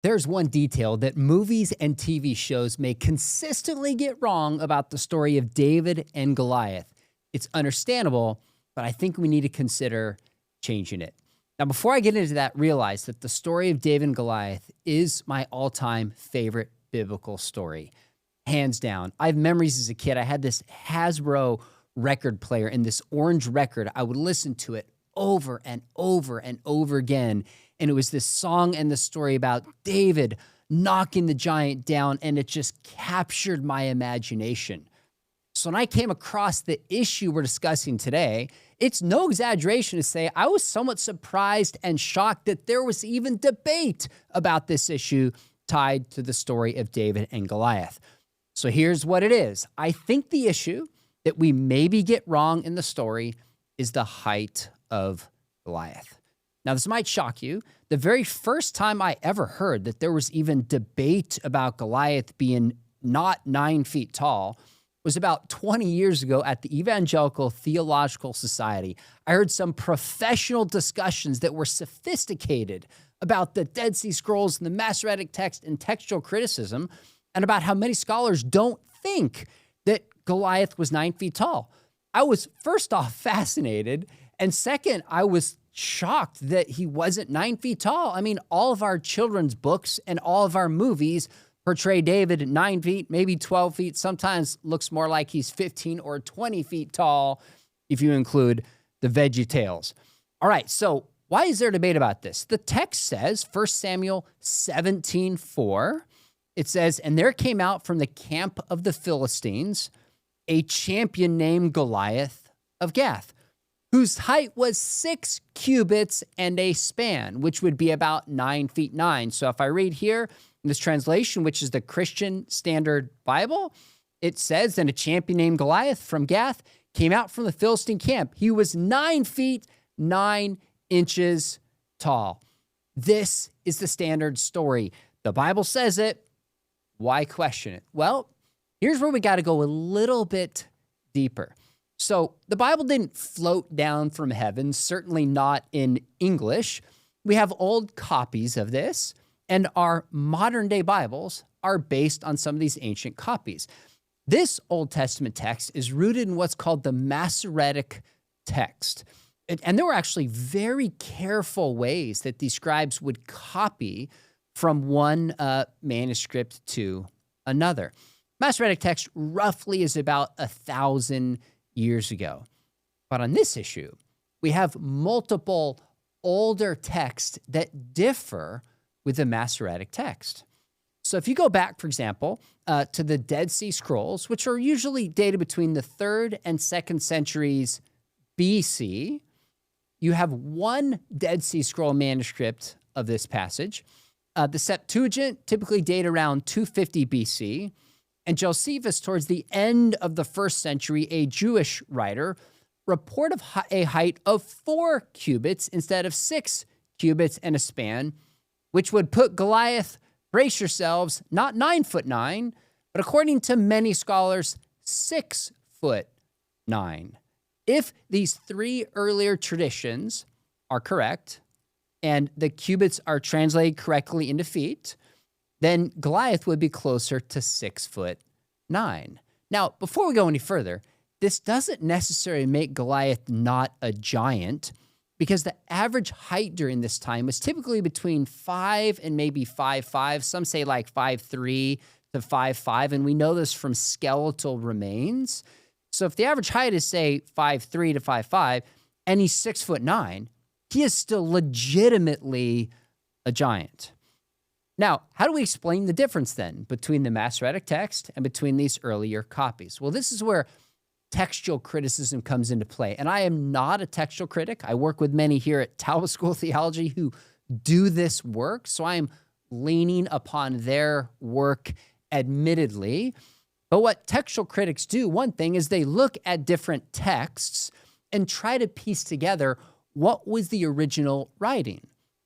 There's one detail that movies and TV shows may consistently get wrong about the story of David and Goliath. It's understandable, but I think we need to consider changing it. Now, before I get into that, realize that the story of David and Goliath is my all-time favorite biblical story. Hands down. I have memories as a kid. I had this Hasbro record player and this orange record. I would listen to it over and over and over again. And it was this song and the story about David knocking the giant down, and it just captured my imagination. So when I came across the issue we're discussing today, it's no exaggeration to say I was somewhat surprised and shocked that there was even debate about this issue tied to the story of David and Goliath. So here's what it is. I think the issue that we maybe get wrong in the story is the height of Goliath. Now, this might shock you. The very first time I ever heard that there was even debate about Goliath being not 9 feet tall was about 20 years ago at the Evangelical Theological Society. I heard some professional discussions that were sophisticated about the Dead Sea Scrolls and the Masoretic Text and textual criticism, and about how many scholars don't think that Goliath was 9 feet tall. I was, first off, fascinated, and second, I was shocked that he wasn't 9 feet tall. I mean, all of our children's books and all of our movies portray David at 9 feet, maybe 12 feet, sometimes looks more like he's 15 or 20 feet tall if you include the VeggieTales. All right, so why is there debate about this? The text says, 1 Samuel 17:4, it says, "And there came out from the camp of the Philistines a champion named Goliath of Gath, whose height was 6 cubits and a span," which would be about 9 feet 9. So if I read here in this translation, which is the Christian Standard Bible, it says, "And a champion named Goliath from Gath came out from the Philistine camp. He was 9 feet 9 inches tall." This is the standard story. The Bible says it. Why question it? Well, here's where we got to go a little bit deeper. So the Bible didn't float down from heaven, certainly not in English. We have old copies of this, and our modern-day Bibles are based on some of these ancient copies. This Old Testament text is rooted in what's called the Masoretic Text. And there were actually very careful ways that these scribes would copy from one manuscript to another. Masoretic Text roughly is about 1,000 years ago. But on this issue, we have multiple older texts that differ with the Masoretic Text. So if you go back, for example, to the Dead Sea Scrolls, which are usually dated between the 3rd and 2nd centuries BC, you have one Dead Sea Scroll manuscript of this passage. The Septuagint typically date around 250 BC, and Josephus, towards the end of the 1st century, a Jewish writer, report of a height of 4 cubits instead of 6 cubits and a span, which would put Goliath, brace yourselves, not 9 foot 9, but according to many scholars, 6 foot 9. If these 3 earlier traditions are correct, and the cubits are translated correctly into feet, then Goliath would be closer to 6 foot 9. Now, before we go any further, this doesn't necessarily make Goliath not a giant, because the average height during this time was typically between 5 and maybe 5'5". Some say like 5'3" to 5'5", and we know this from skeletal remains. So if the average height is, say, 5'3" to 5'5", and he's 6 foot 9, he is still legitimately a giant. Now, how do we explain the difference then between the Masoretic Text and between these earlier copies? Well, this is where textual criticism comes into play. And I am not a textual critic. I work with many here at Talbot School of Theology who do this work, so I am leaning upon their work admittedly. But what textual critics do, one thing, is they look at different texts and try to piece together what was the original writing.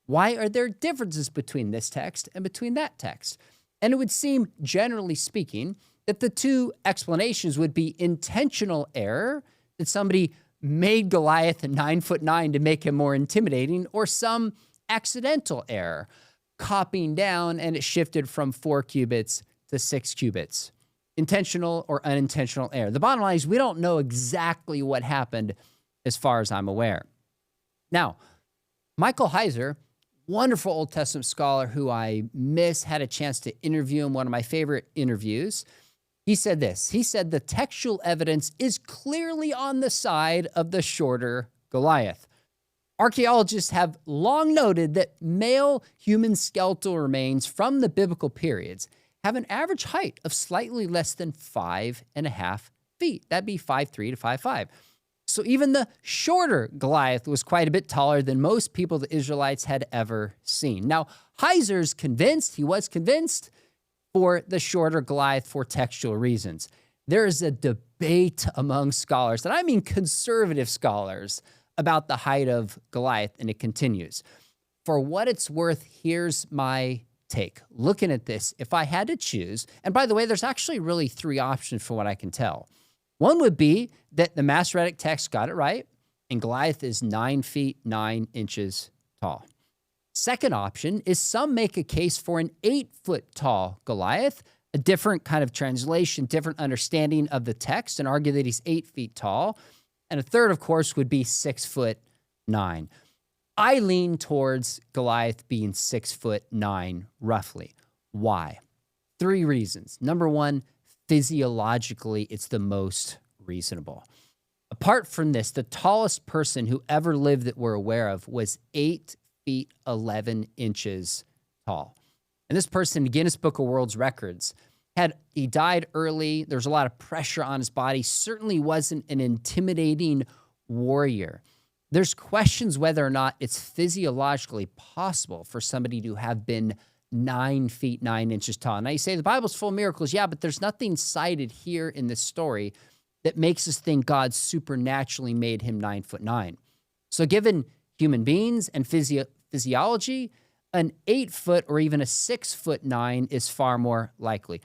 Why are there differences between this text and between that text? And it would seem, generally speaking, that the two explanations would be intentional error, that somebody made Goliath 9 foot 9 to make him more intimidating, or some accidental error. copying down and it shifted from 4 cubits to 6 cubits. Intentional or unintentional error. The bottom line is we don't know exactly what happened as far as I'm aware. Now, Michael Heiser, wonderful Old Testament scholar who I had a chance to interview in one of my favorite interviews. He said this. He said the textual evidence is clearly on the side of the shorter Goliath. Archaeologists have long noted that male human skeletal remains from the biblical periods have an average height of slightly less than 5.5 feet. That'd be 5'3" to 5'5". So even the shorter Goliath was quite a bit taller than most people the Israelites had ever seen. Now, Heiser's convinced, he was convinced, for the shorter Goliath for textual reasons. There is a debate among scholars, and I mean conservative scholars, about the height of Goliath, and it continues. For what it's worth, here's my take. Looking at this, if I had to choose, and by the way, there's actually really 3 options from what I can tell. One would be that the Masoretic Text got it right, and Goliath is 9 feet 9 inches tall. Second option is some make a case for an 8-foot tall Goliath, a different kind of translation, different understanding of the text, and argue that he's 8 feet tall. And a third, of course, would be 6'9". I lean towards Goliath being 6'9", roughly. Why? 3 reasons. Number one, physiologically, it's the most reasonable. Apart from this, the tallest person who ever lived that we're aware of was 8 feet 11 inches tall. And this person, Guinness Book of World Records, he died early. There's a lot of pressure on his body. Certainly wasn't an intimidating warrior. There's questions whether or not it's physiologically possible for somebody to have been 9 feet 9 inches tall. Now you say the Bible's full of miracles. Yeah, but there's nothing cited here in this story that makes us think God supernaturally made him 9'9". So given human beings and physiology, an 8-foot or even a 6'9" is far more likely.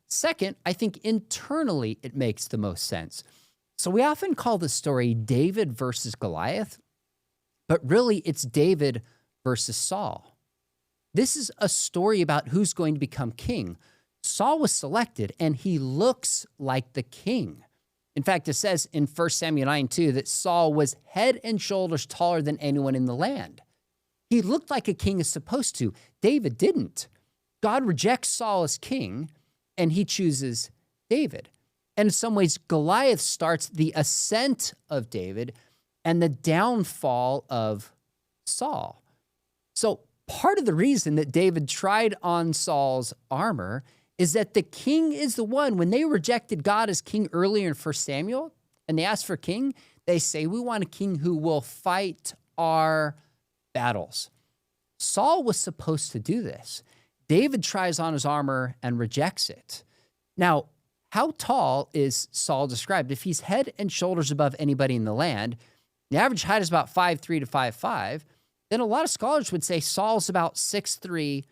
Second, I think internally it makes the most sense. So we often call the story David versus Goliath, but really it's David versus Saul. This is a story about who's going to become king. Saul was selected, and he looks like the king. In fact, it says in 1 Samuel 9:2 that Saul was head and shoulders taller than anyone in the land. He looked like a king is supposed to. David didn't. God rejects Saul as king, and he chooses David. And in some ways, Goliath starts the ascent of David and the downfall of Saul. So part of the reason that David tried on Saul's armor is that the king is the one, when they rejected God as king earlier in 1 Samuel, and they asked for a king, they say, we want a king who will fight our battles. Saul was supposed to do this. David tries on his armor and rejects it. Now, how tall is Saul described? If he's head and shoulders above anybody in the land, the average height is about 5'3" to 5'5", then a lot of scholars would say Saul's about 6'3"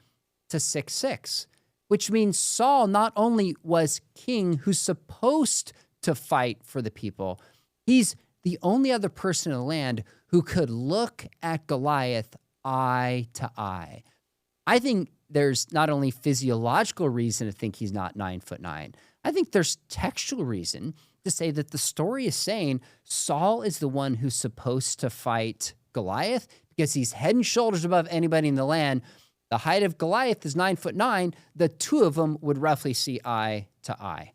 to 6'6", which means Saul not only was king who's supposed to fight for the people, he's the only other person in the land who could look at Goliath eye to eye. I think there's not only physiological reason to think he's not 9'9". I think there's textual reason to say that the story is saying Saul is the one who's supposed to fight Goliath because he's head and shoulders above anybody in the land. The height of Goliath is 9'9". The two of them would roughly see eye to eye.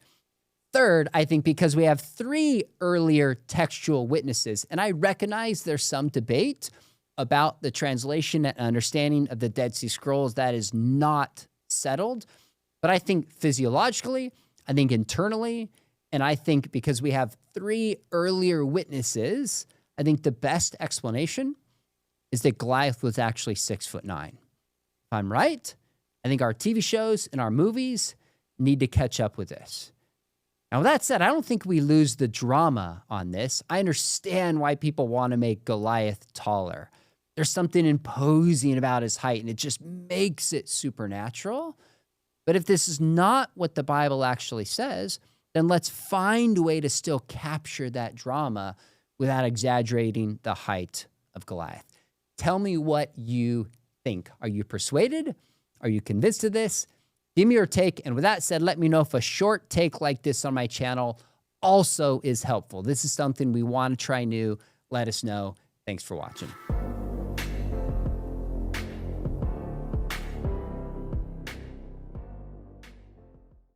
Third, I think because we have 3 earlier textual witnesses, and I recognize there's some debate about the translation and understanding of the Dead Sea Scrolls that is not settled. But I think physiologically, I think internally, and I think because we have 3 earlier witnesses, I think the best explanation is that Goliath was actually 6'9". If I'm right, I think our TV shows and our movies need to catch up with this. Now, with that said, I don't think we lose the drama on this. I understand why people want to make Goliath taller. There's something imposing about his height, and it just makes it supernatural. But if this is not what the Bible actually says, then let's find a way to still capture that drama without exaggerating the height of Goliath. Tell me what you think? Are you persuaded? Are you convinced of this? Give me your take. And with that said, let me know if a short take like this on my channel also is helpful. This is something we want to try new. Let us know. Thanks for watching.